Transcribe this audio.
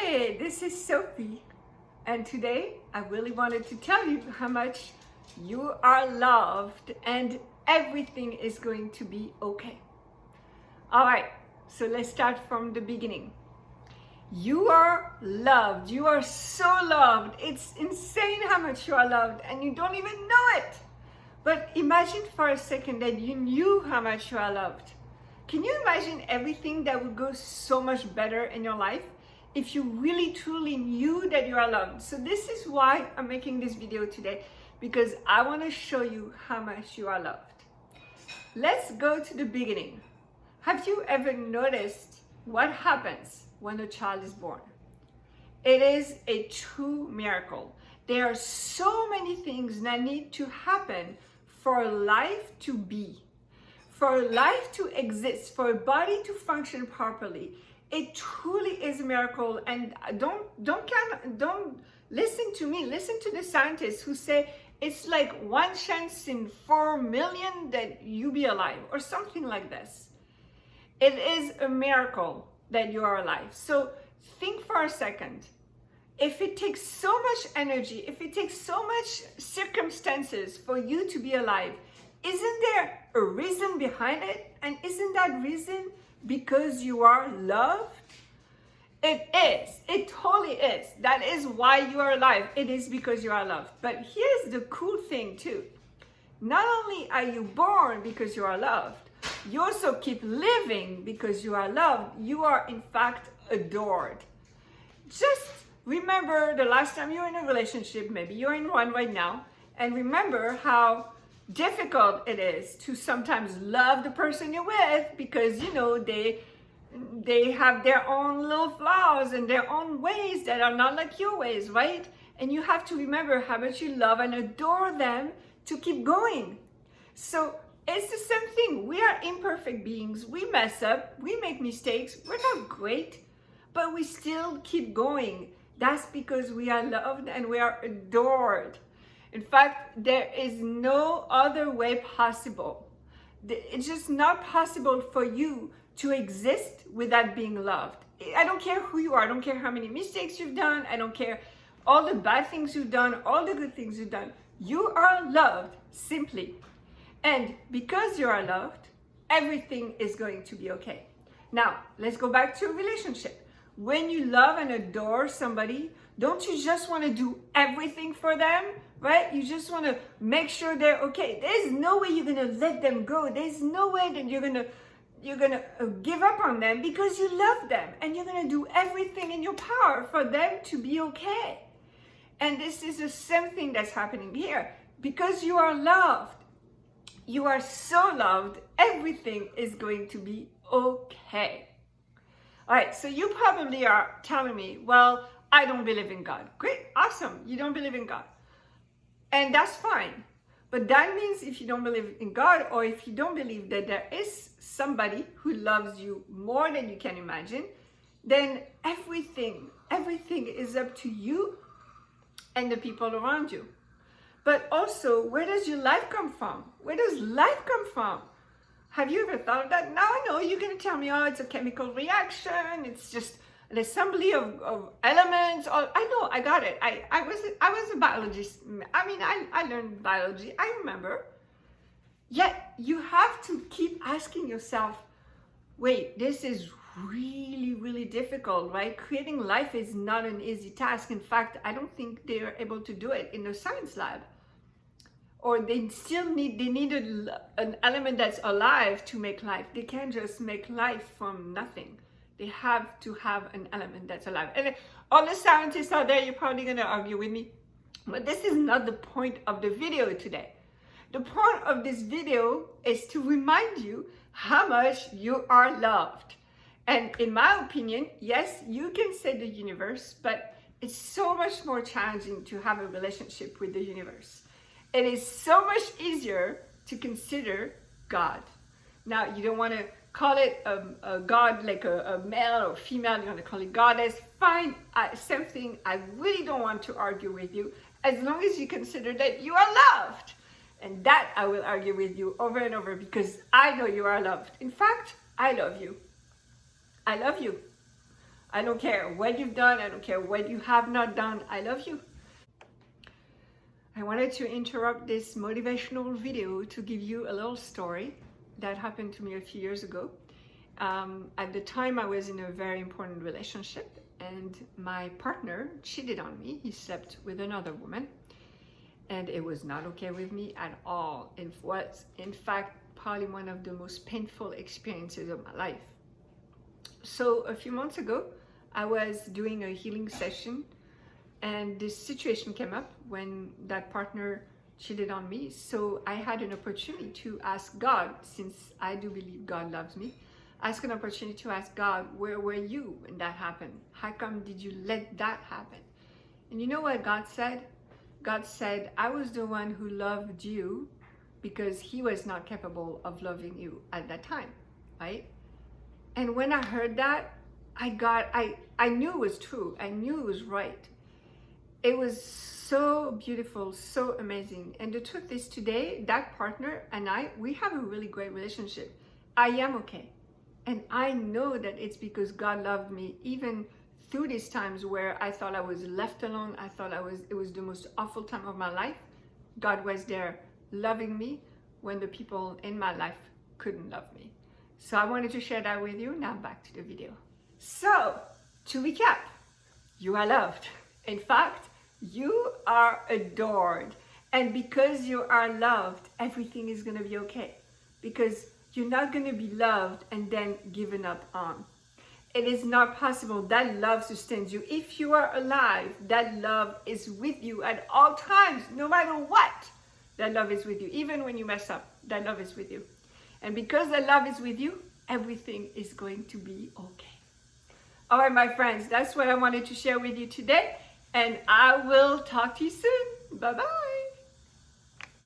Hey, this is Sophie, and today I really wanted to tell you how much you are loved and everything is going to be okay. All right, so let's start from the beginning. You are loved. You are so loved. It's insane how much you are loved, and you don't even know it. But imagine for a second that you knew how much you are loved. Can you imagine everything that would go so much better in your life if you really truly knew that you are loved? So this is why I'm making this video today, because I want to show you how much you are loved. Let's go to the beginning. Have you ever noticed what happens when a child is born? It is a true miracle. There are so many things that need to happen for life to be. For life to exist, for a body to function properly, it truly is a miracle. And don't listen to me. Listen to the scientists who say it's like 1 chance in 4 million that you be alive, or something like this. It is a miracle that you are alive. So think for a second. If it takes so much energy, if it takes so much circumstances for you to be alive, isn't there a reason behind it? And isn't that reason because you are loved? It is. It totally is. That is why you are alive. It is because you are loved. But here's the cool thing too. Not only are you born because you are loved, you also keep living because you are loved. You are in fact adored. Just remember the last time you were in a relationship, maybe you're in one right now, and remember how difficult it is to sometimes love the person you're with because they have their own little flaws and their own ways that are not like your ways, right? And you have to remember how much you love and adore them to keep going. So it's the same thing. We are imperfect beings. We mess up, we make mistakes, we're not great, but we still keep going. That's because we are loved and we are adored. In fact, there is no other way possible. It's just not possible for you to exist without being loved. I don't care who you are. I don't care how many mistakes you've done. I don't care all the bad things you've done, all the good things you've done. You are loved simply. And because you are loved, everything is going to be okay. Now, let's go back to a relationship. When you love and adore somebody, don't you just want to do everything for them, right? You just want to make sure they're okay. There's no way you're going to let them go. There's no way that you're going to give up on them because you love them, and you're going to do everything in your power for them to be okay. And this is the same thing that's happening here. Because you are loved, you are so loved, everything is going to be okay. All right, so you probably are telling me, well, I don't believe in God. Great, awesome, you don't believe in God. And that's fine. But that means if you don't believe in God, or if you don't believe that there is somebody who loves you more than you can imagine, then everything is up to you and the people around you. But also, where does your life come from? Where does life come from? Have you ever thought of that? Now I know you're going to tell me, oh, it's a chemical reaction. It's just an assembly of elements. Or, I know, I got it. I was a biologist. I learned biology. I remember. Yet you have to keep asking yourself, wait, this is really, really difficult, right? Creating life is not an easy task. In fact, I don't think they're able to do it in the science lab. Or they need an element that's alive to make life. They can't just make life from nothing. They have to have an element that's alive. And all the scientists out there, you're probably going to argue with me, but this is not the point of the video today. The point of this video is to remind you how much you are loved. And in my opinion, yes, you can say the universe, but it's so much more challenging to have a relationship with the universe. It is so much easier to consider God. Now, you don't want to call it a God like a male or female. You want to call it goddess. Fine, same thing. I really don't want to argue with you as long as you consider that you are loved. And that I will argue with you over and over because I know you are loved. In fact, I love you. I love you. I don't care what you've done. I don't care what you have not done. I love you. I wanted to interrupt this motivational video to give you a little story that happened to me a few years ago. At the time, I was in a very important relationship and my partner cheated on me. He slept with another woman and it was not okay with me at all. It was, in fact, probably one of the most painful experiences of my life. So a few months ago, I was doing a healing session and this situation came up when that partner cheated on me. So I had an opportunity to ask God, since I do believe God loves me, ask an opportunity to ask God, where were you when that happened? How come did you let that happen? And you know what God said? God said, I was the one who loved you because he was not capable of loving you at that time, right? And when I heard that, I knew it was true. I knew it was right. It was so beautiful, so amazing. And the truth is today, that partner and I, we have a really great relationship. I am okay. And I know that it's because God loved me even through these times where I thought I was left alone. I thought it was the most awful time of my life. God was there loving me when the people in my life couldn't love me. So I wanted to share that with you. Now back to the video. So to recap, you are loved. In fact, you are adored. And because you are loved, everything is going to be okay. Because you're not going to be loved and then given up on. It is not possible. That love sustains you. If you are alive, that love is with you at all times, no matter what. That love is with you. Even when you mess up, that love is with you. And because that love is with you, everything is going to be okay. All right, my friends, that's what I wanted to share with you today. And I will talk to you soon. Bye-bye.